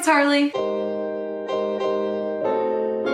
it's Harley.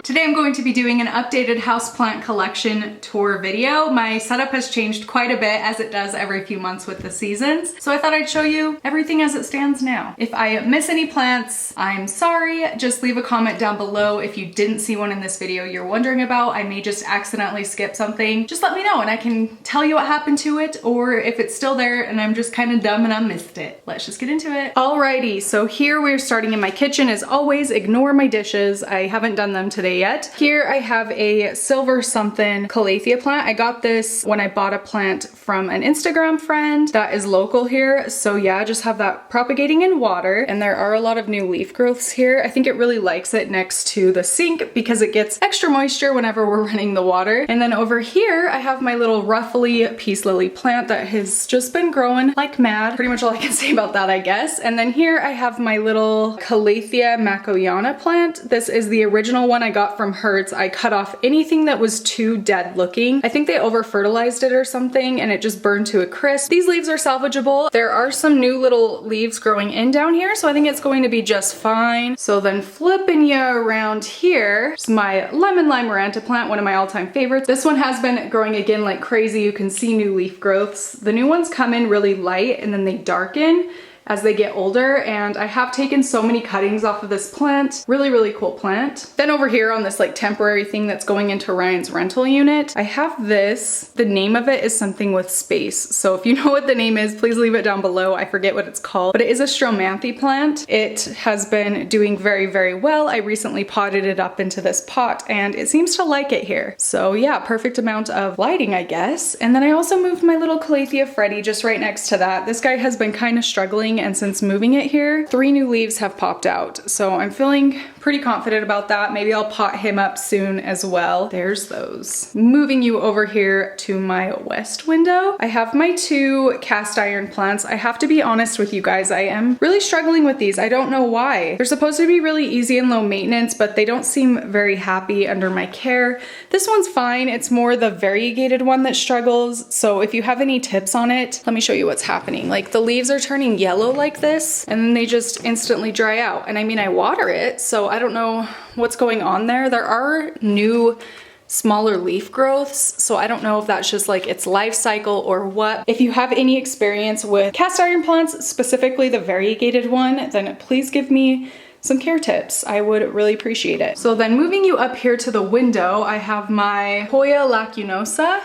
Today I'm going to be doing an updated houseplant collection tour video. My setup has changed quite a bit, as it does every few months with the seasons. So I thought I'd show you everything as it stands now. If I miss any plants, I'm sorry. Just leave a comment down below if you didn't see one in this video you're wondering about. I may just accidentally skip something. Just let me know and I can tell you what happened to it, or if it's still there and I'm just kind of dumb and I missed it. Let's just get into it. Alrighty, so here we're starting in my kitchen. As always, ignore my dishes. I haven't done them today yet. Here I have a silver something calathea plant. I got this when I bought a plant from an Instagram friend that is local here. So yeah, I just have that propagating in water, and there are a lot of new leaf growths here. I think it really likes it next to the sink because it gets extra moisture whenever we're running the water. And then over here I have my little ruffly peace lily plant that has just been growing like mad. Pretty much all I can say about that, I guess. And then here I have my little Calathea Macoyana plant. This is the original one I got from Hertz. I cut off anything that was too dead looking. I think they over fertilized it or something and it just burned to a crisp. These leaves are salvageable. There are some new little leaves growing in down here, so I think it's going to be just fine. So then flipping you around here is my lemon lime maranta plant, one of my all-time favorites. This one has been growing again like crazy. You can see new leaf growths. The new ones come in really light and then they darken as they get older, and I have taken so many cuttings off of this plant. Really, really cool plant. Then over here on this like temporary thing that's going into Ryan's rental unit, I have this. The name of it is something with space. So if you know what the name is, please leave it down below. I forget what it's called, but it is a Stromanthe plant. It has been doing very, very well. I recently potted it up into this pot and it seems to like it here. So yeah, perfect amount of lighting, I guess. And then I also moved my little Calathea Freddy just right next to that. This guy has been kind of struggling, and since moving it here, 3 new leaves have popped out. So I'm feeling pretty confident about that. Maybe I'll pot him up soon as well. There's those. Moving you over here to my west window, I have my 2 cast iron plants. I have to be honest with you guys, I am really struggling with these. I don't know why. They're supposed to be really easy and low maintenance, but they don't seem very happy under my care. This one's fine. It's more the variegated one that struggles. So if you have any tips on it, let me show you what's happening. Like the leaves are turning yellow like this, and then they just instantly dry out. And I mean, I water it, so I don't know what's going on there. There are new smaller leaf growths, so I don't know if that's just like its life cycle or what. If you have any experience with cast iron plants, specifically the variegated one, then please give me some care tips. I would really appreciate it. So then moving you up here to the window, I have my Hoya lacinosa.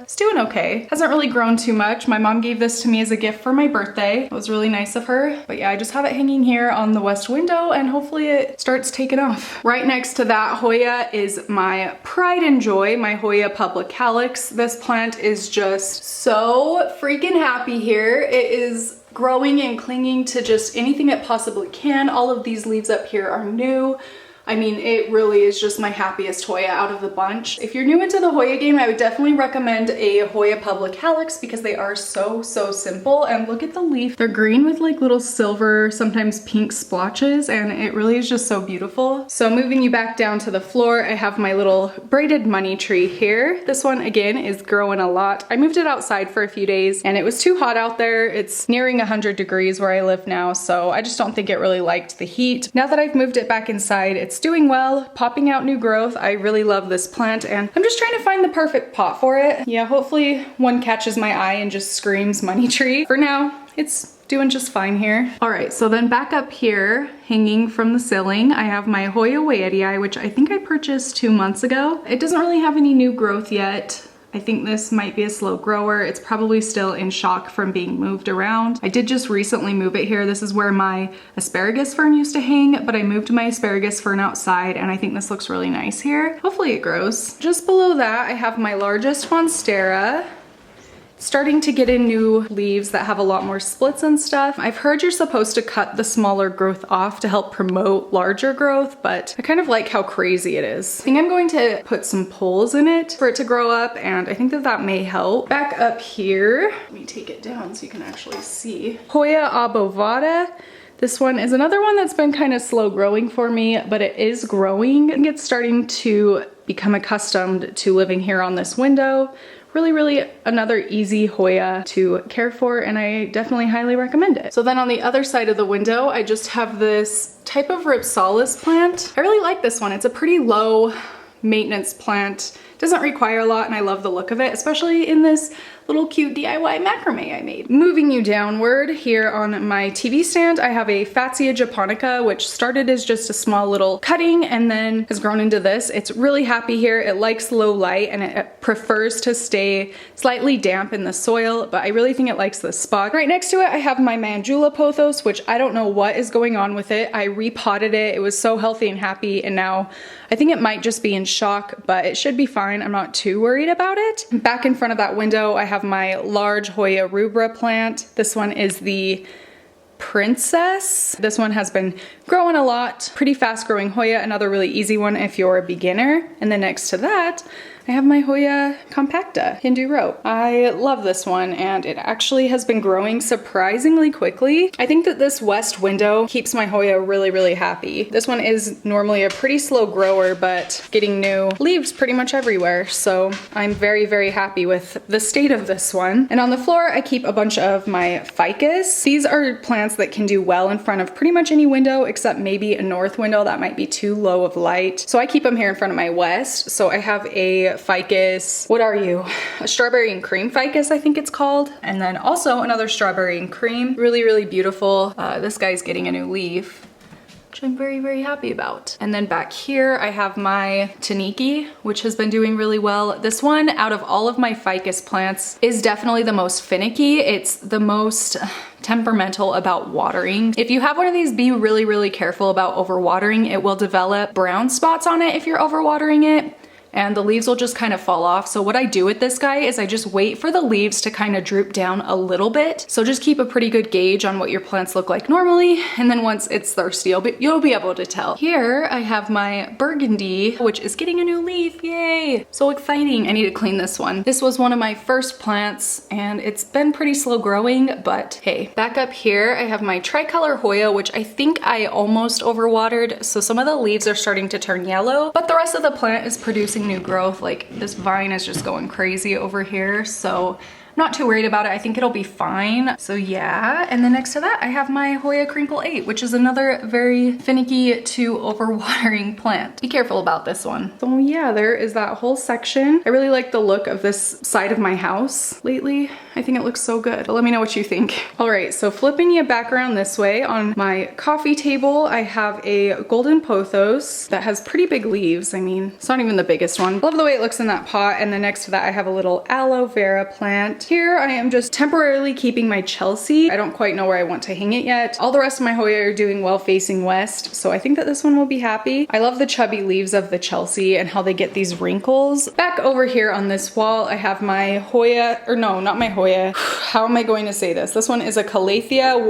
It's doing okay. Hasn't really grown too much. My mom gave this to me as a gift for my birthday. It was really nice of her. But yeah, I just have it hanging here on the west window and hopefully it starts taking off. Right next to that Hoya is my pride and joy, my Hoya public calyx. This plant is just so freaking happy here. It is growing and clinging to just anything it possibly can. All of these leaves up here are new. I mean, it really is just my happiest Hoya out of the bunch. If you're new into the Hoya game, I would definitely recommend a Hoya public calyx because they are so simple. And look at the leaf. They're green with like little silver, sometimes pink splotches, and it really is just so beautiful. So moving you back down to the floor, I have my little braided money tree here. This one again is growing a lot. I moved it outside for a few days and it was too hot out there. It's nearing 100 degrees where I live now, so I just don't think it really liked the heat. Now that I've moved it back inside, it's doing well, popping out new growth. I really love this plant and I'm just trying to find the perfect pot for it. Yeah, hopefully one catches my eye and just screams money tree. For now, it's doing just fine here. All right, so then back up here, hanging from the ceiling, I have my Hoya Australisii, which I think I purchased 2 months ago. It doesn't really have any new growth yet. I think this might be a slow grower. It's probably still in shock from being moved around. I did just recently move it here. This is where my Asparagus Fern used to hang, but I moved my Asparagus Fern outside and I think this looks really nice here. Hopefully it grows. Just below that, I have my largest Monstera. Starting to get in new leaves that have a lot more splits and stuff. I've heard you're supposed to cut the smaller growth off to help promote larger growth, but I kind of like how crazy it is. I think I'm going to put some poles in it for it to grow up, and I think that that may help. Back up here, let me take it down so you can actually see. Hoya obovata. This one is another one that's been kind of slow growing for me, but it is growing. I think it's starting to become accustomed to living here on this window. really another easy Hoya to care for, and I definitely highly recommend it. So then on the other side of the window, I just have this type of Ripsalis plant. I really like this one. It's a pretty low maintenance plant. Doesn't require a lot, and I love the look of it, especially in this little cute DIY macrame I made. Moving you downward, here on my TV stand, I have a Fatsia Japonica, which started as just a small little cutting and then has grown into this. It's really happy here. It likes low light and it prefers to stay slightly damp in the soil, but I really think it likes this spot. Right next to it, I have my Manjula Pothos, which I don't know what is going on with it. I repotted it. It was so healthy and happy, and now I think it might just be in shock, but it should be fine. I'm not too worried about it. Back in front of that window, I have my large Hoya rubra plant. This one is the Princess. This one has been growing a lot. Pretty fast growing Hoya, another really easy one if you're a beginner. And then next to that, I have my Hoya compacta, Hindu rope. I love this one, and it actually has been growing surprisingly quickly. I think that this west window keeps my Hoya really happy. This one is normally a pretty slow grower, but getting new leaves pretty much everywhere. So I'm very happy with the state of this one. And on the floor, I keep a bunch of my ficus. These are plants that can do well in front of pretty much any window, except maybe a north window that might be too low of light. So I keep them here in front of my west. So I have a ficus, what are you? A strawberry and cream ficus, I think it's called. And then also another strawberry and cream. Really beautiful. This guy's getting a new leaf, which I'm very happy about. And then back here, I have my Taniki, which has been doing really well. This one, out of all of my ficus plants, is definitely the most finicky. It's the most temperamental about watering. If you have one of these, be really careful about overwatering. It will develop brown spots on it if you're overwatering it, and the leaves will just kind of fall off. So what I do with this guy is I just wait for the leaves to kind of droop down a little bit. So just keep a pretty good gauge on what your plants look like normally, and then once it's thirsty, you'll be able to tell. Here I have my burgundy, which is getting a new leaf, yay! So exciting. I need to clean this one. This was one of my first plants, and it's been pretty slow growing, but hey. Back up here, I have my Tricolor Hoyo, which I think I almost overwatered, so some of the leaves are starting to turn yellow, but the rest of the plant is producing new growth. Like, this vine is just going crazy over here, so I'm not too worried about it. I think it'll be fine. So yeah, and then next to that I have my Hoya Crinkle 8, which is another very finicky to overwatering plant. Be careful about this one. So yeah, there is that whole section. I really like the look of this side of my house lately. I think it looks so good, but let me know what you think. All right, so flipping you back around this way, on my coffee table, I have a golden pothos that has pretty big leaves. I mean, it's not even the biggest one. Love the way it looks in that pot. And then next to that, I have a little aloe vera plant. Here, I am just temporarily keeping my Chelsea. I don't quite know where I want to hang it yet. All the rest of my Hoya are doing well facing west, so I think that this one will be happy. I love the chubby leaves of the Chelsea and how they get these wrinkles. Back over here on this wall, I have my Hoya, or no, not my Hoya. How am I going to say this? This one is a Calathea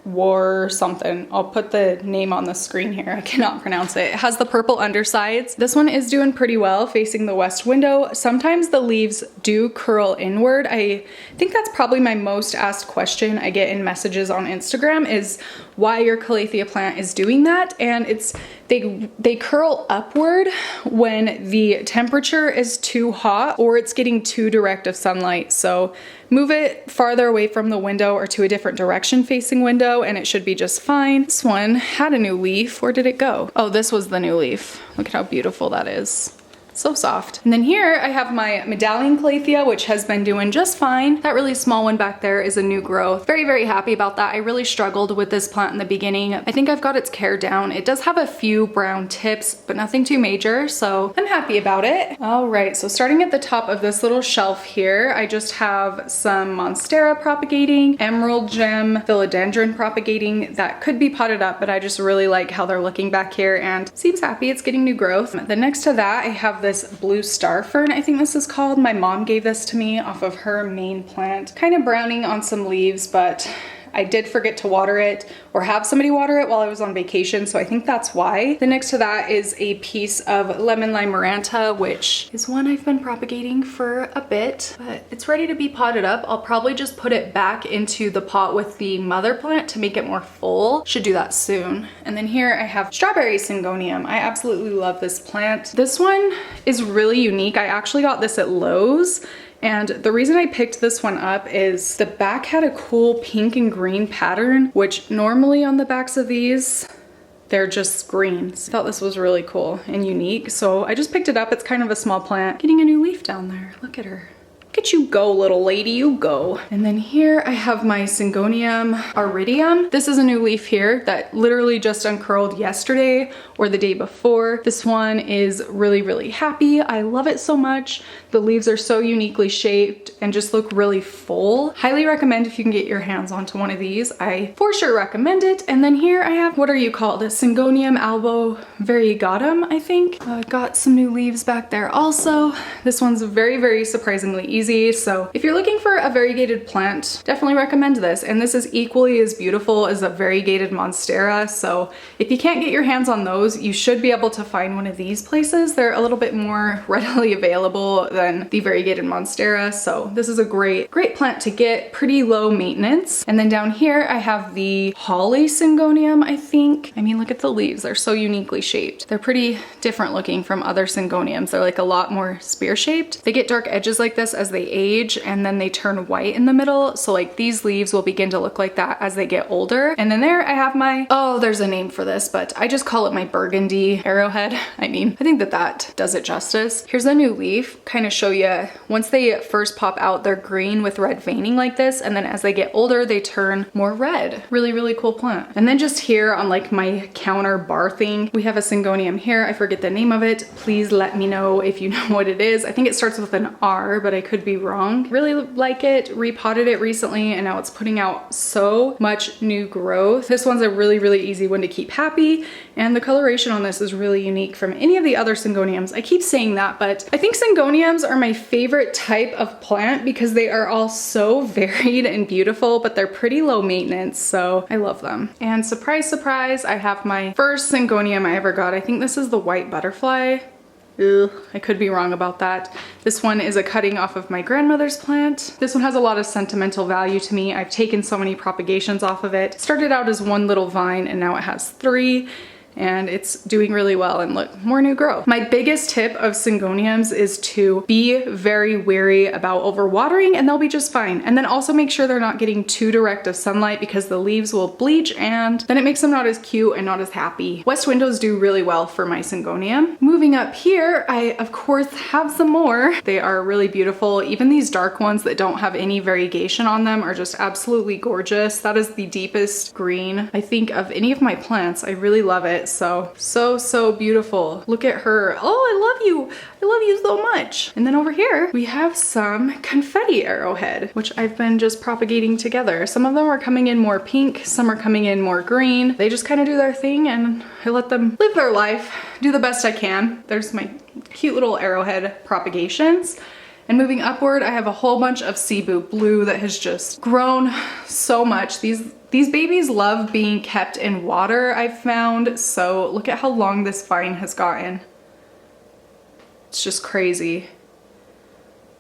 war something. I'll put the name on the screen here. I cannot pronounce it. It has the purple undersides. This one is doing pretty well facing the west window. Sometimes the leaves do curl inward. I think that's probably my most asked question I get in messages on Instagram, is why your Calathea plant is doing that. And it's they curl upward when the temperature is too hot or it's getting too direct of sunlight. So move it farther away from the window or to a different direction facing window and it should be just fine. This one had a new leaf. Where did it go? Oh, this was the new leaf. Look at how beautiful that is. So soft. And then here I have my Medallion Calathea, which has been doing just fine. That really small one back there is a new growth. Very happy about that. I really struggled with this plant in the beginning. I think I've got its care down. It does have a few brown tips, but nothing too major, so I'm happy about it. All right, so starting at the top of this little shelf here, I just have some Monstera propagating, Emerald Gem Philodendron propagating that could be potted up, but I just really like how they're looking back here and seems happy it's getting new growth. Then next to that, I have this blue star fern, I think this is called. My mom gave this to me off of her main plant. Kind of browning on some leaves, but I did forget to water it or have somebody water it while I was on vacation, so I think that's why. Then next to that is a piece of Lemon Lime Maranta, which is one I've been propagating for a bit, but it's ready to be potted up. I'll probably just put it back into the pot with the mother plant to make it more full. Should do that soon. And then here I have Strawberry Syngonium. I absolutely love this plant. This one is really unique. I actually got this at Lowe's. And the reason I picked this one up is the back had a cool pink and green pattern, which normally on the backs of these, they're just greens. I thought this was really cool and unique, so I just picked it up. It's kind of a small plant. Getting a new leaf down there. Look at her. Look at you go, little lady, you go. And then here I have my Singhania Iridium. This is a new leaf here that literally just uncurled yesterday or the day before. This one is really, really happy. I love it so much. The leaves are so uniquely shaped and just look really full. Highly recommend if you can get your hands onto one of these. I for sure recommend it. And then here I have, what are you called? A Singhania Malvo Variegated, I think. Got some new leaves back there also. This one's very, very surprisingly easy. So if you're looking for a variegated plant, definitely recommend this. And this is equally as beautiful as a variegated Monstera. So if you can't get your hands on those, you should be able to find one of these places. They're a little bit more readily available than the variegated Monstera. So this is a great plant to get, pretty low maintenance. And then down here, I have the Holi Singhania, I think. I mean, look at the leaves. They're so uniquely shaped. They're pretty different looking from other Singhoniums. They're like a lot more spear shaped. They get dark edges like this as they age, and then they turn white in the middle. So like these leaves will begin to look like that as they get older. And then there I have my, oh, there's a name for this, but I just call it my burgundy arrowhead. I mean, I think that does it justice. Here's a new leaf, kind of show you, once they first pop out, they're green with red veining like this. And then as they get older, they turn more red. Really, really cool plant. And then just here on like my counter bar thing, we have a Singhonium here. I forget the name of it. Please let me know if you know what it is. I think it starts with an R, but I could be wrong. Really like it, repotted it recently, and now it's putting out so much new growth. This one's a really, really easy one to keep happy, and the coloration on this is really unique from any of the other Singhoniums. I keep saying that, but I think Singhoniums are my favorite type of plant because they are all so varied and beautiful, but they're pretty low maintenance, so I love them. And surprise, surprise, I have my first Singhonium I ever got. I think this is the white butterfly. Ugh, I could be wrong about that. This one is a cutting off of my grandmother's plant. This one has a lot of sentimental value to me. I've taken so many propagations off of it. It started out as one little vine and now it has 3. And it's doing really well, and look, more new growth. My biggest tip of Singhoniums is to be very wary about overwatering, and they'll be just fine. And then also make sure they're not getting too direct of sunlight because the leaves will bleach and then it makes them not as cute and not as happy. West windows do really well for my Singhonium. Moving up here, I of course have some more. They are really beautiful. Even these dark ones that don't have any variegation on them are just absolutely gorgeous. That is the deepest green, I think, of any of my plants. I really love it. So beautiful. Look at her. Oh, I love you. I love you so much. And then over here, we have some confetti arrowhead, which I've been just propagating together. Some of them are coming in more pink, some are coming in more green. They just kind of do their thing and I let them live their life, do the best I can. There's my cute little arrowhead propagations. And moving upward, I have a whole bunch of Cebu blue that has just grown so much. These babies love being kept in water, I've found. So look at how long this vine has gotten. It's just crazy.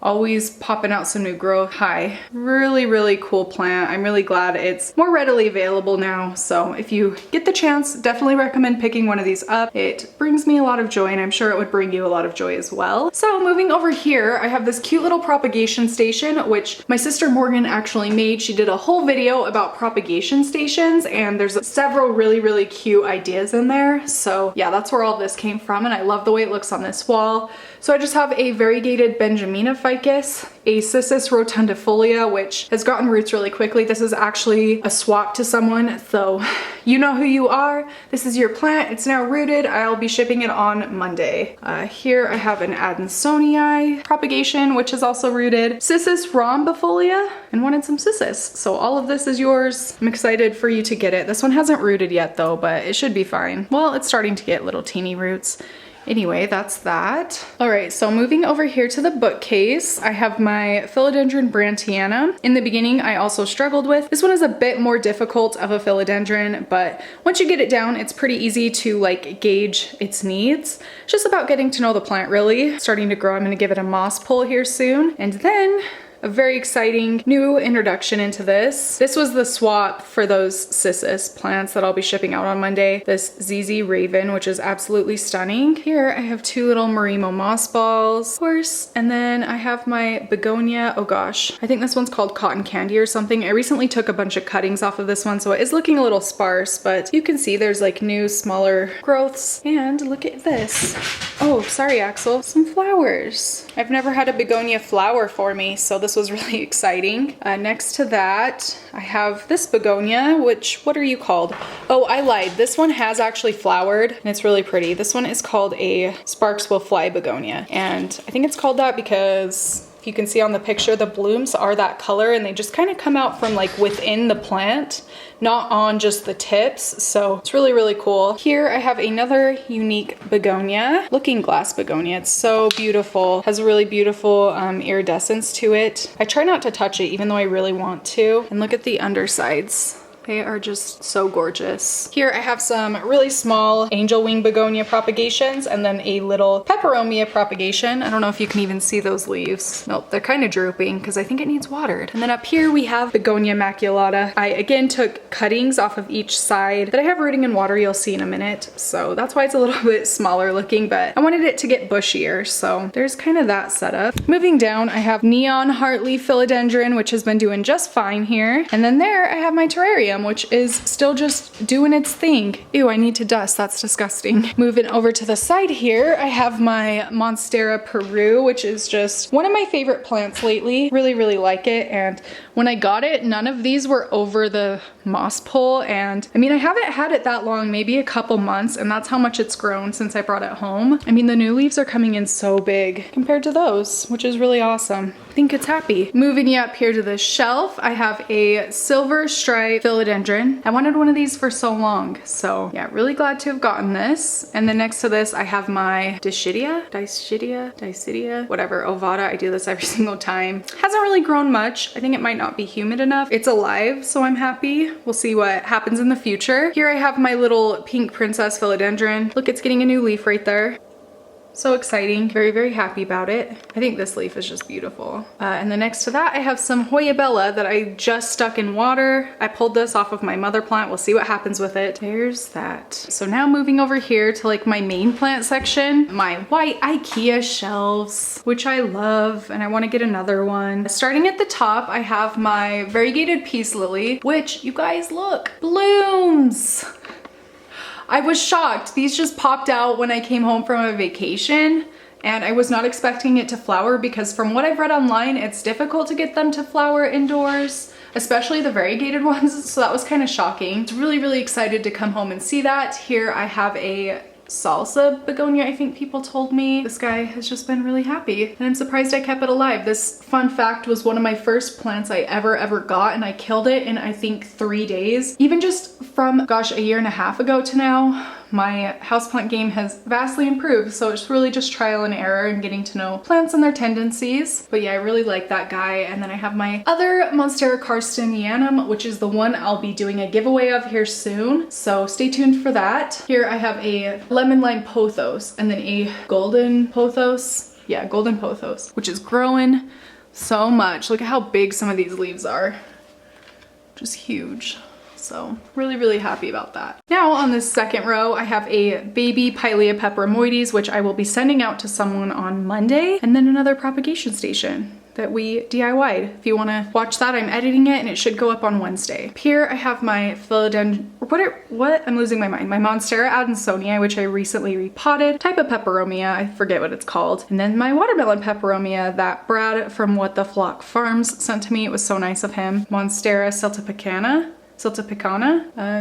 Always popping out some new growth. Hi. Really, really cool plant. I'm really glad it's more readily available now. So if you get the chance, definitely recommend picking one of these up. It brings me a lot of joy and I'm sure it would bring you a lot of joy as well. So moving over here, I have this cute little propagation station, which my sister Morgan actually made. She did a whole video about propagation stations and there's several really, really cute ideas in there. So yeah, that's where all this came from and I love the way it looks on this wall. So I just have a variegated Benjamina Ficus, a Cissus rotundifolia, which has gotten roots really quickly. This is actually a swap to someone, so you know who you are. This is your plant. It's now rooted. I'll be shipping it on Monday. Here I have an Adansonii propagation, which is also rooted. Cissus rhombifolia, and wanted some Cissus. So all of this is yours. I'm excited for you to get it. This one hasn't rooted yet though, but it should be fine. Well, it's starting to get little teeny roots. Anyway, that's that. All right, so moving over here to the bookcase, I have my Philodendron Brantiana. In the beginning, I also struggled with. This one is a bit more difficult of a philodendron, but once you get it down, it's pretty easy to like gauge its needs. It's just about getting to know the plant really. Starting to grow, I'm gonna give it a moss pull here soon. And then a very exciting new introduction into this. This was the swap for those cissus plants that I'll be shipping out on Monday. This ZZ Raven, which is absolutely stunning. Here I have two little Marimo moss balls, of course, and then I have my begonia. Oh gosh, I think this one's called Cotton Candy or something. I recently took a bunch of cuttings off of this one, so it is looking a little sparse, but you can see there's like new smaller growths. And look at this. Oh, sorry Axel, some flowers. I've never had a begonia flower for me, so this was really exciting. Next to that, I have this begonia, which, what are you called? Oh, I lied. This one has actually flowered and it's really pretty. This one is called a Sparks Will Fly begonia. And I think it's called that because if you can see on the picture, the blooms are that color and they just kind of come out from like within the plant, not on just the tips. So it's really, really cool. Here I have another unique begonia, looking glass begonia. It's so beautiful. Has a really beautiful iridescence to it. I try not to touch it even though I really want to. And look at the undersides. They are just so gorgeous. Here I have some really small angel wing begonia propagations and then a little peperomia propagation. I don't know if you can even see those leaves. Nope, they're kind of drooping because I think it needs watered. And then up here we have Begonia Immaculata. I again took cuttings off of each side that I have rooting in water, you'll see in a minute. So that's why it's a little bit smaller looking, but I wanted it to get bushier. So there's kind of that setup. Moving down, I have Neon Heartleaf Philodendron, which has been doing just fine here. And then there I have my terrarium, which is still just doing its thing. Ew, I need to dust, that's disgusting. Moving over to the side here, I have my Monstera Peru, which is just one of my favorite plants lately. Really, really like it. And when I got it, none of these were over the moss pole. And I mean, I haven't had it that long, maybe a couple months, and that's how much it's grown since I brought it home. I mean, the new leaves are coming in so big compared to those, which is really awesome. I think it's happy. Moving you up here to the shelf, I have a silver stripe philodendron. I wanted one of these for so long, so yeah, really glad to have gotten this. And then next to this, I have my Dischidia, whatever, ovata. I do this every single time. Hasn't really grown much. I think it might not be humid enough. It's alive, so I'm happy. We'll see what happens in the future. Here I have my little pink princess philodendron. Look, it's getting a new leaf right there. So exciting, very, very happy about it. I think this leaf is just beautiful. And then next to that, I have some Hoya Bella that I just stuck in water. I pulled this off of my mother plant. We'll see what happens with it. There's that. So now moving over here to like my main plant section, my white IKEA shelves, which I love, and I want to get another one. Starting at the top, I have my variegated peace lily, which you guys look, blooms. I was shocked. These just popped out when I came home from a vacation and I was not expecting it to flower because from what I've read online, it's difficult to get them to flower indoors, especially the variegated ones. So that was kind of shocking. I was really, really excited to come home and see that. Here I have a Salsa Begonia, I think people told me. This guy has just been really happy and I'm surprised I kept it alive. This fun fact was one of my first plants I ever got, and I killed it in I think 3 days. Even just from, gosh, a year and a half ago to now, my houseplant game has vastly improved. So it's really just trial and error and getting to know plants and their tendencies. But yeah, I really like that guy. And then I have my other Monstera Carstenianum, which is the one I'll be doing a giveaway of here soon. So stay tuned for that. Here I have a lemon lime pothos and then a golden pothos. Yeah, golden pothos, which is growing so much. Look at how big some of these leaves are. Just huge. So really, really happy about that. Now on this second row, I have a baby Pilea peperomoides, which I will be sending out to someone on Monday, and then another propagation station that we DIY'd. If you want to watch that, I'm editing it and it should go up on Wednesday. Here I have my philodendron, what? I'm losing my mind. My Monstera Adansonii, which I recently repotted. Type of peperomia, I forget what it's called. And then my watermelon peperomia that Brad from What the Flock Farms sent to me. It was so nice of him. Monstera Siltepicana,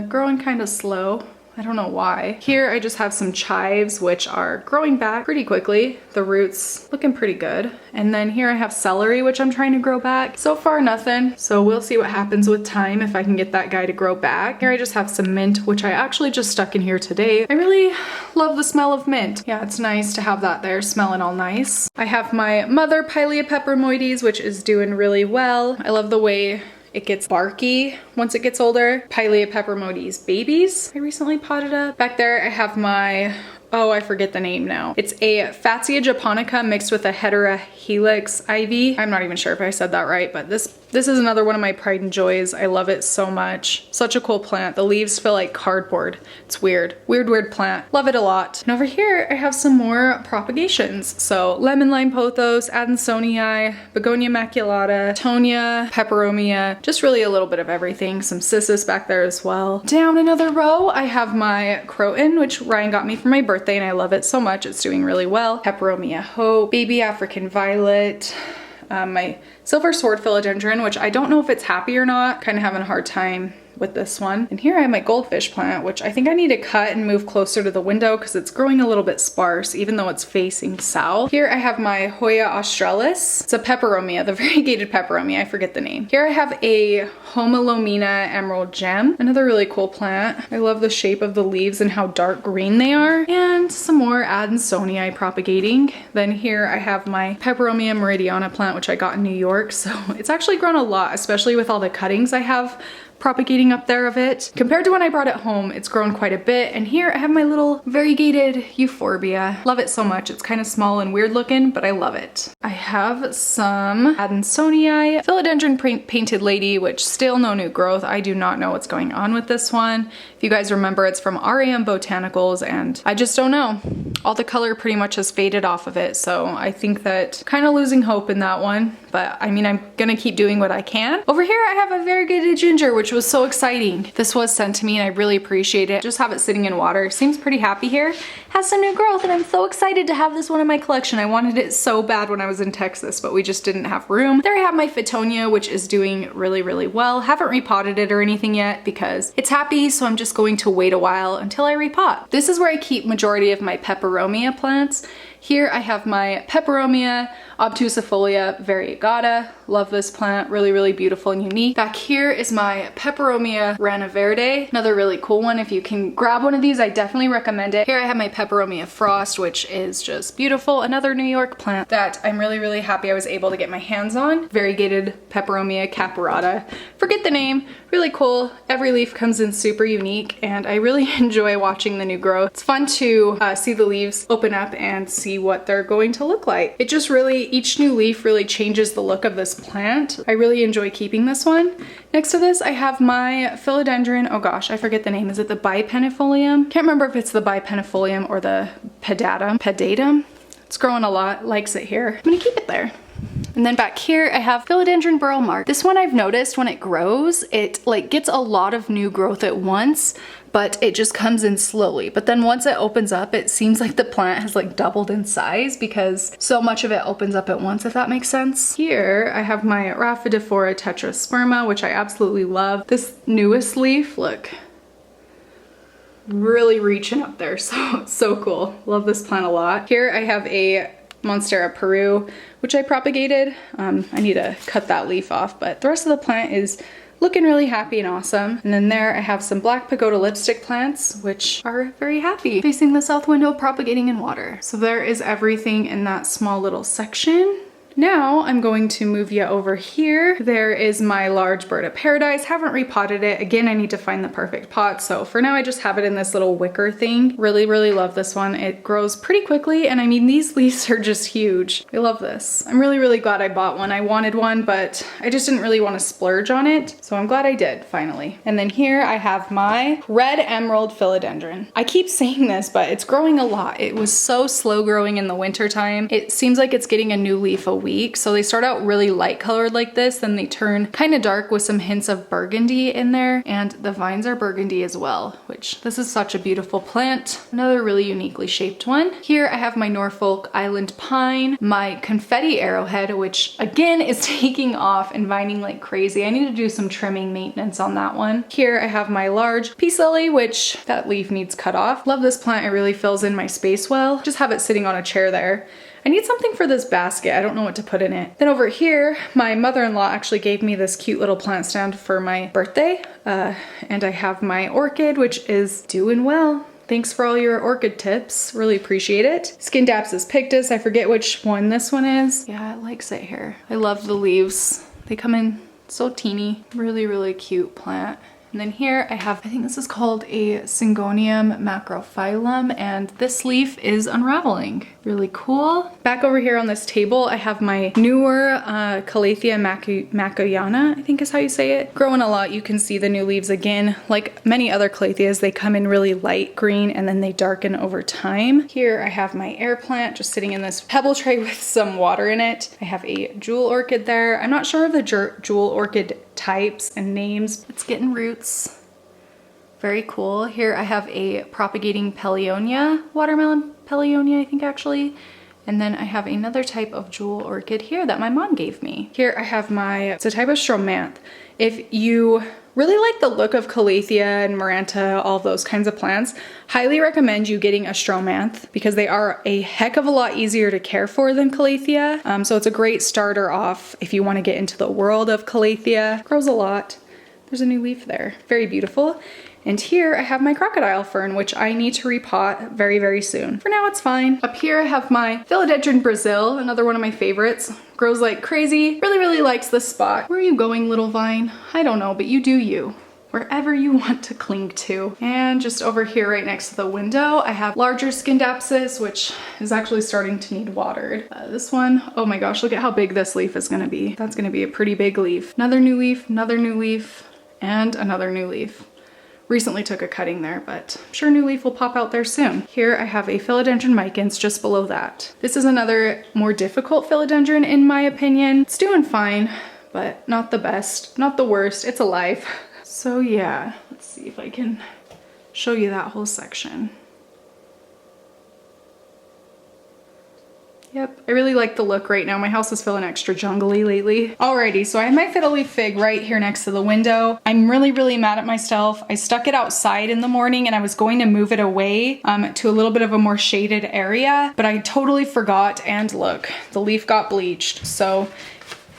growing kind of slow. I don't know why. Here I just have some chives, which are growing back pretty quickly. The roots looking pretty good. And then here I have celery, which I'm trying to grow back. So far nothing. So we'll see what happens with time if I can get that guy to grow back. Here I just have some mint, which I actually just stuck in here today. I really love the smell of mint. Yeah, it's nice to have that there smelling all nice. I have my mother Pilea peperomoides, which is doing really well. I love the way it gets barky once it gets older. Pilea peperomodes babies I recently potted up. Back there I have my, oh, I forget the name now. It's a Fatsia Japonica mixed with a Heterohelix ivy. I'm not even sure if I said that right, but this is another one of my pride and joys. I love it so much. Such a cool plant. The leaves feel like cardboard. It's weird. Weird plant. Love it a lot. And over here, I have some more propagations. So lemon lime pothos, Adansonii, Begonia Immaculata, Tonia, Peperomia, just really a little bit of everything. Some cissus back there as well. Down another row, I have my croton, which Ryan got me for my birthday and I love it so much. It's doing really well. Peperomia Hope, baby African violet, my silver sword philodendron, which I don't know if it's happy or not. Kind of having a hard time with this one. And here I have my goldfish plant, which I think I need to cut and move closer to the window because it's growing a little bit sparse, even though it's facing south. Here I have my Hoya Australis. It's a peperomia, the variegated peperomia, I forget the name. Here I have a Homolomina emerald gem, another really cool plant. I love the shape of the leaves and how dark green they are. And some more Adansonii propagating. Then here I have my Peperomia Meridiana plant, which I got in New York. So it's actually grown a lot, especially with all the cuttings I have propagating up there of it. Compared to when I brought it home, it's grown quite a bit. And here I have my little variegated euphorbia. Love it so much. It's kind of small and weird looking, but I love it. I have some Adansonii, philodendron painted lady, which still no new growth. I do not know what's going on with this one. If you guys remember, it's from RAM Botanicals and I just don't know. All the color pretty much has faded off of it. So I think that kind of losing hope in that one, but I mean, I'm gonna keep doing what I can. Over here, I have a variegated ginger, which was so exciting. This was sent to me and I really appreciate it. Just have it sitting in water. Seems pretty happy here. Has some new growth and I'm so excited to have this one in my collection. I wanted it so bad when I was in Texas, but we just didn't have room. There I have my Fittonia, which is doing really well. Haven't repotted it or anything yet because it's happy, so I'm just going to wait a while until I repot. This is where I keep majority of my Peperomia plants. Here I have my Peperomia obtusifolia variegata. Love this plant, really beautiful and unique. Back here is my Peperomia rana verde, another really cool one. If you can grab one of these, I definitely recommend it. Here I have my Peperomia Frost, which is just beautiful. Another New York plant that I'm really happy I was able to get my hands on. Variegated Peperomia caparata. Forget the name, really cool. Every leaf comes in super unique and I really enjoy watching the new growth. It's fun to see the leaves open up and see what they're going to look like. It just really, each new leaf really changes the look of this plant. I really enjoy keeping this one. Next to this, I have my philodendron. Oh gosh, I forget the name. Is it the bipenifolium? Can't remember if it's the bipenifolium or the pedatum. It's growing a lot, likes it here. I'm gonna keep it there. And then back here, I have Philodendron burl mark. This one I've noticed when it grows, it like gets a lot of new growth at once, but it just comes in slowly. But then once it opens up, it seems like the plant has like doubled in size because so much of it opens up at once, if that makes sense. Here, I have my Rhaphidophora tetrasperma, which I absolutely love. This newest leaf, look, really reaching up there, so cool. Love this plant a lot. Here I have a Monstera Peru, which I propagated. I need to cut that leaf off, but the rest of the plant is looking really happy and awesome. And then there I have some black pagoda lipstick plants, which are very happy, facing the south window, propagating in water. So there is everything in that small little section. Now I'm going to move you over here. There is my large bird of paradise. Haven't repotted it. Again, I need to find the perfect pot. So for now, I just have it in this little wicker thing. Really love this one. It grows pretty quickly. And I mean, these leaves are just huge. I love this. I'm really glad I bought one. I wanted one, but I just didn't really want to splurge on it. So I'm glad I did finally. And then here I have my red emerald philodendron. I keep saying this, but it's growing a lot. It was so slow growing in the winter time. It seems like it's getting a new leaf a week. So they start out really light colored like this, then they turn kind of dark with some hints of burgundy in there, and the vines are burgundy as well, which this is such a beautiful plant. Another really uniquely shaped one. Here I have my Norfolk Island pine, my confetti arrowhead, which again is taking off and vining like crazy. I need to do some trimming maintenance on that one. Here I have my large peace lily, which that leaf needs cut off. Love this plant, it really fills in my space well. Just have it sitting on a chair there. I need something for this basket. I don't know what to put in it. Then over here, my mother-in-law actually gave me this cute little plant stand for my birthday. And I have my orchid, which is doing well. Thanks for all your orchid tips. Really appreciate it. Scindapsus pictus. I forget which one this one is. Yeah, it likes it here. I love the leaves. They come in So teeny, really, really cute plant. And then here I have, I think this is called a Singhania macrophyllum, and this leaf is unraveling. Really cool. Back over here on this table, I have my newer Calathea macuyana, I think is how you say it. Growing a lot, you can see the new leaves again. Like many other Calatheas, they come in really light green and then they darken over time. Here I have my air plant just sitting in this pebble tray with some water in it. I have a jewel orchid there. I'm not sure of the jewel orchid types and names. It's getting roots. Very cool. Here I have a propagating Paulownia, watermelon Paulownia, I think actually. And then I have another type of jewel orchid here that my mom gave me. Here I have it's a type of stromanth. If you really like the look of Calathea and Maranta, all of those kinds of plants, highly recommend you getting a stromanth because they are a heck of a lot easier to care for than Calathea. So it's a great starter off if you want to get into the world of Calathea. Grows a lot. There's a new leaf there. Very beautiful. And here I have my crocodile fern, which I need to repot very, very soon. For now, it's fine. Up here I have my Philodendron Brazil, another one of my favorites. Grows like crazy. Really, really likes this spot. Where are you going, little vine? I don't know, but you do you. Wherever you want to cling to. And just over here right next to the window, I have larger Scindapsus, which is actually starting to need watered. This one, oh my gosh, look at how big this leaf is gonna be. That's gonna be a pretty big leaf. Another new leaf, and another new leaf. Recently took a cutting there, but I'm sure new leaf will pop out there soon. Here I have a Philodendron micans just below that. This is another more difficult philodendron in my opinion. It's doing fine, but not the best, not the worst. It's alive. So yeah, let's see if I can show you that whole section. Yep, I really like the look right now. My house is feeling extra jungly lately. Alrighty, so I have my fiddle leaf fig right here next to the window. I'm really, really mad at myself. I stuck it outside in the morning and I was going to move it away to a little bit of a more shaded area, but I totally forgot, and look, the leaf got bleached. So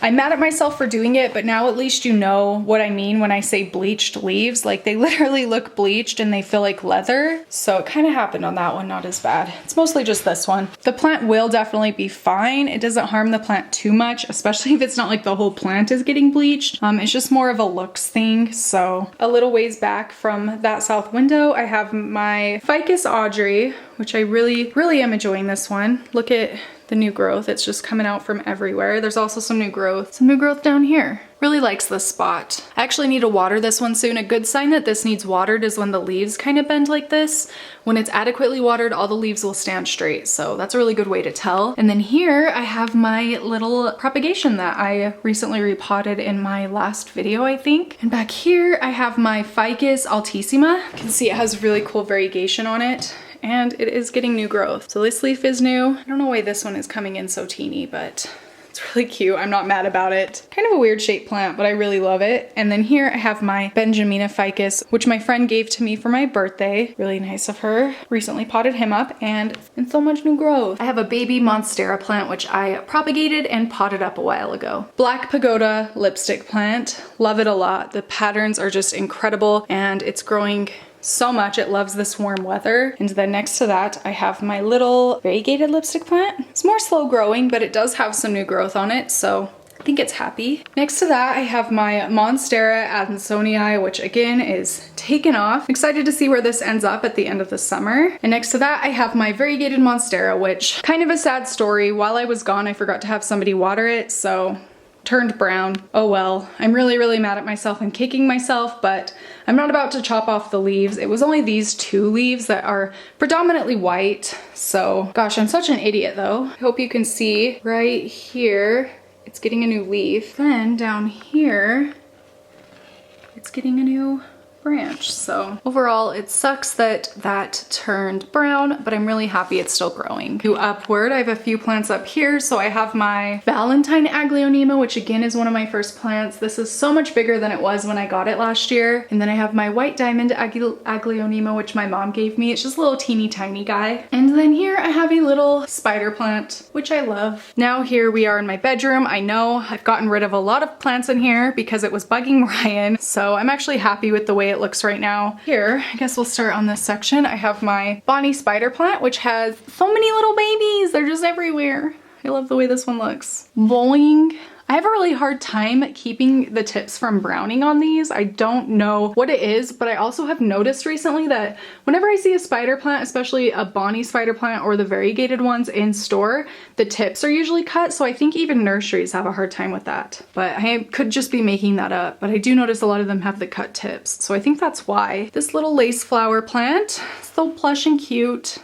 I'm mad at myself for doing it, but now at least you know what I mean when I say bleached leaves. Like, they literally look bleached and they feel like leather. So it kind of happened on that one, not as bad. It's mostly just this one. The plant will definitely be fine. It doesn't harm the plant too much, especially if it's not like the whole plant is getting bleached. It's just more of a looks thing. So a little ways back from that south window, I have my Ficus Audrey, which I really, really am enjoying this one. Look at the new growth. It's just coming out from everywhere. There's also some new growth down here. Really likes this spot. I actually need to water this one soon. A good sign that this needs watered is when the leaves kind of bend like this. When it's adequately watered, all the leaves will stand straight. So that's a really good way to tell. And then here I have my little propagation that I recently repotted in my last video, I think. And back here I have my Ficus Altissima. You can see it has really cool variegation on it, and it is getting new growth. So this leaf is new. I don't know why this one is coming in so teeny, but it's really cute. I'm not mad about it. Kind of a weird shaped plant, but I really love it. And then here I have my Benjamina Ficus, which my friend gave to me for my birthday. Really nice of her. Recently potted him up and so much new growth. I have a baby Monstera plant, which I propagated and potted up a while ago. Black Pagoda lipstick plant. Love it a lot. The patterns are just incredible and it's growing so much. It loves this warm weather. And then next to that, I have my little variegated lipstick plant. It's more slow growing, but it does have some new growth on it, so I think it's happy. Next to that, I have my Monstera Adansonii, which again is taken off. I'm excited to see where this ends up at the end of the summer. And next to that, I have my Variegated Monstera, which kind of a sad story. While I was gone, I forgot to have somebody water it, so turned brown. Oh well. I'm really, really mad at myself and kicking myself, but I'm not about to chop off the leaves. It was only these two leaves that are predominantly white. So gosh, I'm such an idiot though. I hope you can see right here, it's getting a new leaf. Then down here, it's getting a new branch. So overall, it sucks that that turned brown, but I'm really happy it's still growing. Go upward, I have a few plants up here. So I have my Valentine Aglaonema, which again is one of my first plants. This is so much bigger than it was when I got it last year. And then I have my White Diamond Aglaonema, which my mom gave me. It's just a little teeny tiny guy. And then here I have a little spider plant, which I love. Now here we are in my bedroom. I know I've gotten rid of a lot of plants in here because it was bugging Ryan. So I'm actually happy with the way it looks right now. Here, I guess we'll start on this section. I have my Bonnie spider plant, which has so many little babies. They're just everywhere. I love the way this one looks. Boing. I have a really hard time keeping the tips from browning on these. I don't know what it is, but I also have noticed recently that whenever I see a spider plant, especially a Bonnie spider plant or the variegated ones in store, the tips are usually cut. So I think even nurseries have a hard time with that. But I could just be making that up. But I do notice a lot of them have the cut tips. So I think that's why. This little lace flower plant, so plush and cute.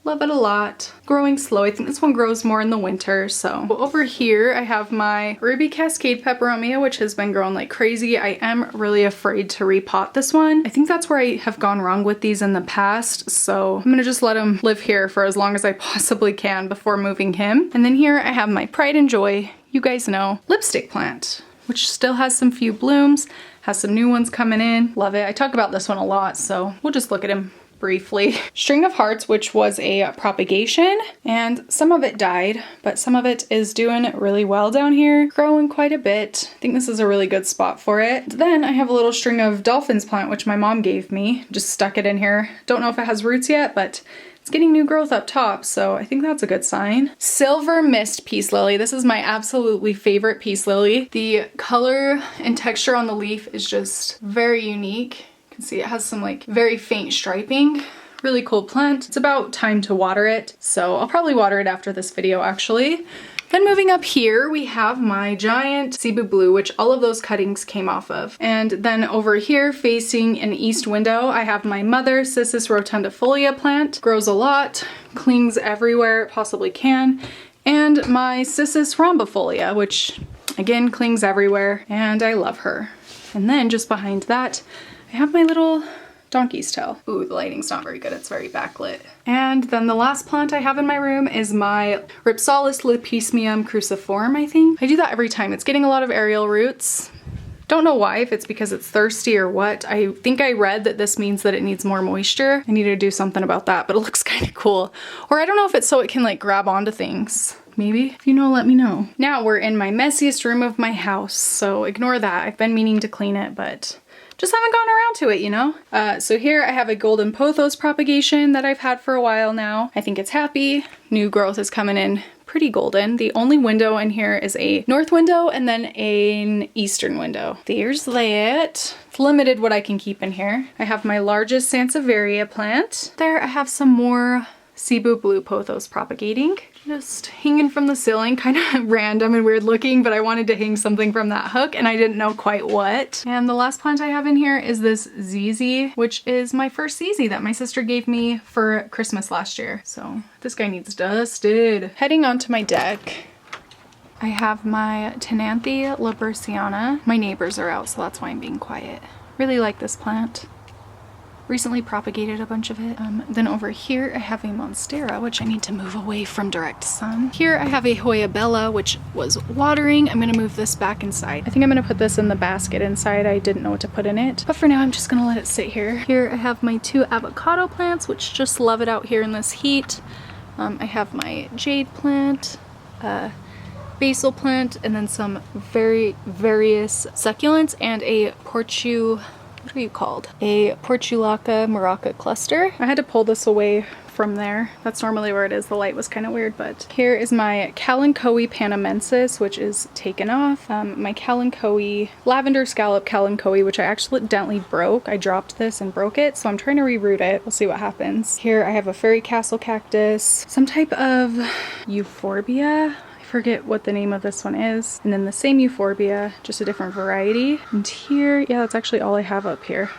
Love it a lot. Growing slow. I think this one grows more in the winter. So over here I have my Ruby Cascade Peperomia, which has been growing like crazy. I am really afraid to repot this one. I think that's where I have gone wrong with these in the past. So I'm gonna just let him live here for as long as I possibly can before moving him. And then here I have my Pride and Joy, you guys know, lipstick plant, which still has some few blooms, has some new ones coming in. Love it. I talk about this one a lot, so we'll just look at him briefly. String of Hearts, which was a propagation, and some of it died, but some of it is doing really well down here, growing quite a bit. I think this is a really good spot for it. Then I have a little string of Dolphins plant, which my mom gave me. Just stuck it in here. Don't know if it has roots yet, but it's getting new growth up top, so I think that's a good sign. Silver Mist Peace Lily. This is my absolutely favorite peace lily. The color and texture on the leaf is just very unique. See, it has some like very faint striping. Really cool plant. It's about time to water it, so I'll probably water it after this video actually. Then moving up here, we have my giant Cebu Blue, which all of those cuttings came off of. And then over here, facing an east window, I have my Mother Cissus rotundifolia plant. Grows a lot, clings everywhere it possibly can. And my Cissus rhombifolia, which again clings everywhere, and I love her. And then just behind that, I have my little donkey's tail. Ooh, the lighting's not very good. It's very backlit. And then the last plant I have in my room is my Rhipsalis Lepismium cruciform, I think. I do that every time. It's getting a lot of aerial roots. Don't know why, if it's because it's thirsty or what. I think I read that this means that it needs more moisture. I need to do something about that, but it looks kind of cool. Or I don't know if it's so it can like grab onto things. Maybe. If you know, let me know. Now we're in my messiest room of my house, so ignore that. I've been meaning to clean it, but just haven't gotten around to it, you know? So here I have a golden pothos propagation that I've had for a while now. I think it's happy. New growth is coming in pretty golden. The only window in here is a north window and then an eastern window. There's that. It's limited what I can keep in here. I have my largest Sansevieria plant. There I have some more Cebu Blue pothos propagating. Just hanging from the ceiling, kind of random and weird looking, but I wanted to hang something from that hook and I didn't know quite what. And the last plant I have in here is this ZZ, which is my first ZZ that my sister gave me for Christmas last year. So this guy needs dusted. Heading onto my deck, I have my Tenanthe Laberciana. My neighbors are out, so that's why I'm being quiet. Really like this plant. Recently propagated a bunch of it. Then over here I have a Monstera, which I need to move away from direct sun. Here I have a Hoya Bella, which was watering. I'm gonna move this back inside. I think I'm gonna put this in the basket inside. I didn't know what to put in it. But for now I'm just gonna let it sit here. Here I have my 2 avocado plants, which just love it out here in this heat. I have my jade plant, basil plant, and then some various succulents and a what are you called? A Portulaca Maraca cluster. I had to pull this away from there. That's normally where it is. The light was kind of weird, but here is my Kalanchoe Panamensis, which is taken off. My Kalanchoe, Lavender Scallop Kalanchoe, which I accidentally broke. I dropped this and broke it, so I'm trying to reroot it. We'll see what happens. Here I have a Fairy Castle Cactus, some type of Euphorbia. Forget what the name of this one is, and then the same Euphorbia, just a different variety. And here, yeah, that's actually all I have up here.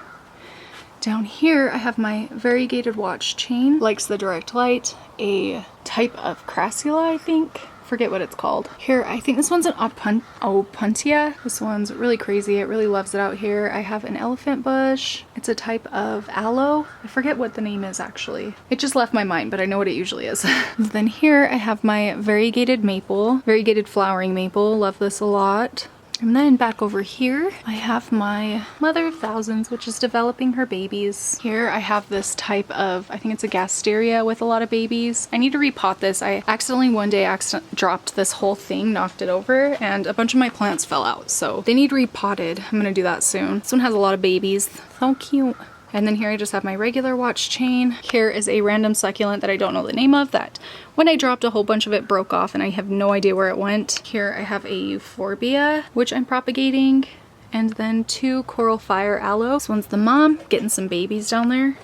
Down here I have my variegated watch chain, likes the direct light, a type of Crassula, I think. Forget what it's called. Here, I think this one's an Opuntia. This one's really crazy. It really loves it out here. I have an elephant bush. It's a type of aloe. I forget what the name is actually. It just left my mind, but I know what it usually is. Then here I have my variegated maple, variegated flowering maple. Love this a lot. And then back over here, I have my Mother of Thousands, which is developing her babies. Here I have this type of, I think it's a Gasteria with a lot of babies. I need to repot this. I accidentally one day dropped this whole thing, knocked it over, and a bunch of my plants fell out. So they need repotted. I'm gonna do that soon. This one has a lot of babies. So cute. And then here I just have my regular watch chain. Here is a random succulent that I don't know the name of, that when I dropped a whole bunch of it broke off and I have no idea where it went. Here I have a euphorbia, which I'm propagating. And then 2 coral fire aloe. This one's the mom, getting some babies down there.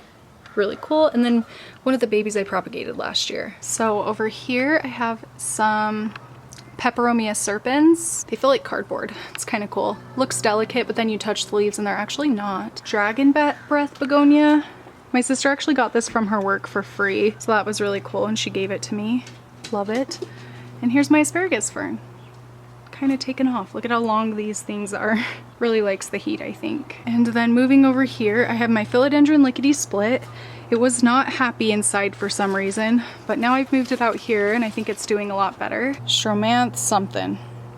Really cool. And then one of the babies I propagated last year. So over here I have some Peperomia serpens. They feel like cardboard. It's kind of cool. Looks delicate, but then you touch the leaves and they're actually not. Dragon breath begonia. My sister actually got this from her work for free, so that was really cool, and she gave it to me. Love it. And here's my asparagus fern. Kind of taken off. Look at how long these things are. Really likes the heat, I think. And then moving over here, I have my philodendron lickety split. It was not happy inside for some reason, but now I've moved it out here and I think it's doing a lot better. Stromanth something.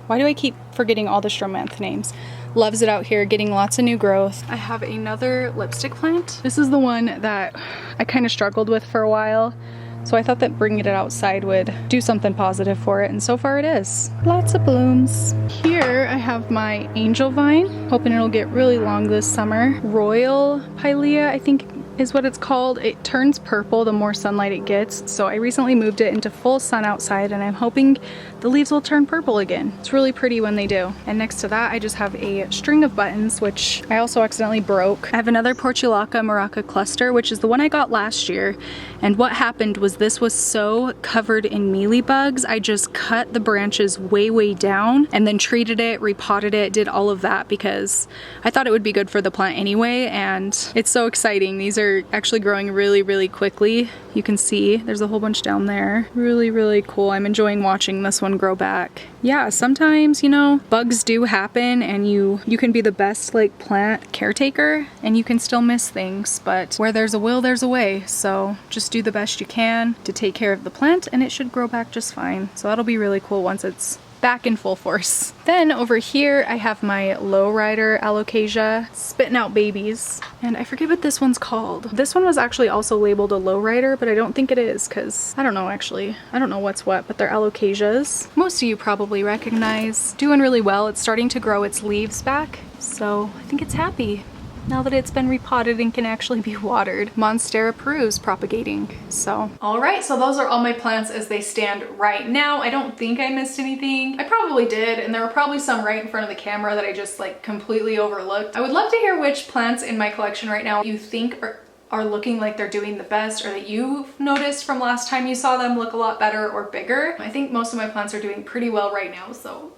Why do I keep forgetting all the Stromanth names? Loves it out here, getting lots of new growth. I have another lipstick plant. This is the one that I kind of struggled with for a while. So I thought that bringing it outside would do something positive for it, and so far it is. Lots of blooms. Here I have my angel vine, hoping it'll get really long this summer. Royal Pilea, I think is what it's called. It turns purple the more sunlight it gets, so I recently moved it into full sun outside and I'm hoping the leaves will turn purple again. It's really pretty when they do. And next to that I just have a string of buttons, which I also accidentally broke. I have another Portulaca maraca cluster, which is the one I got last year, and what happened was this was so covered in mealybugs, I just cut the branches way down and then treated it, repotted it, did all of that because I thought it would be good for the plant anyway, and it's so exciting. These are actually growing really quickly. You can see there's a whole bunch down there. Really cool. I'm enjoying watching this one grow back. Yeah, sometimes, you know, bugs do happen and you can be the best like plant caretaker and you can still miss things, but where there's a will, there's a way. So just do the best you can to take care of the plant and it should grow back just fine. So that'll be really cool once it's back in full force. Then over here I have my lowrider alocasia spitting out babies, and I forget what this one's called. This one was actually also labeled a lowrider, but I don't think it is because I don't know actually. I don't know what's what, but they're alocasias. Most of you probably recognize. Doing really well. It's starting to grow its leaves back, so I think it's happy now that it's been repotted and can actually be watered. Monstera Peru is propagating, so. All right, so those are all my plants as they stand right now. I don't think I missed anything. I probably did, and there were probably some right in front of the camera that I just like completely overlooked. I would love to hear which plants in my collection right now you think are looking like they're doing the best, or that you've noticed from last time you saw them look a lot better or bigger. I think most of my plants are doing pretty well right now, so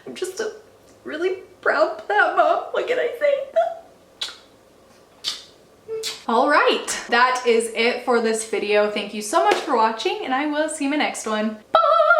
I'm just a really proud plant mom. What can I say? All right, that is it for this video. Thank you so much for watching, and I will see you in my next one. Bye!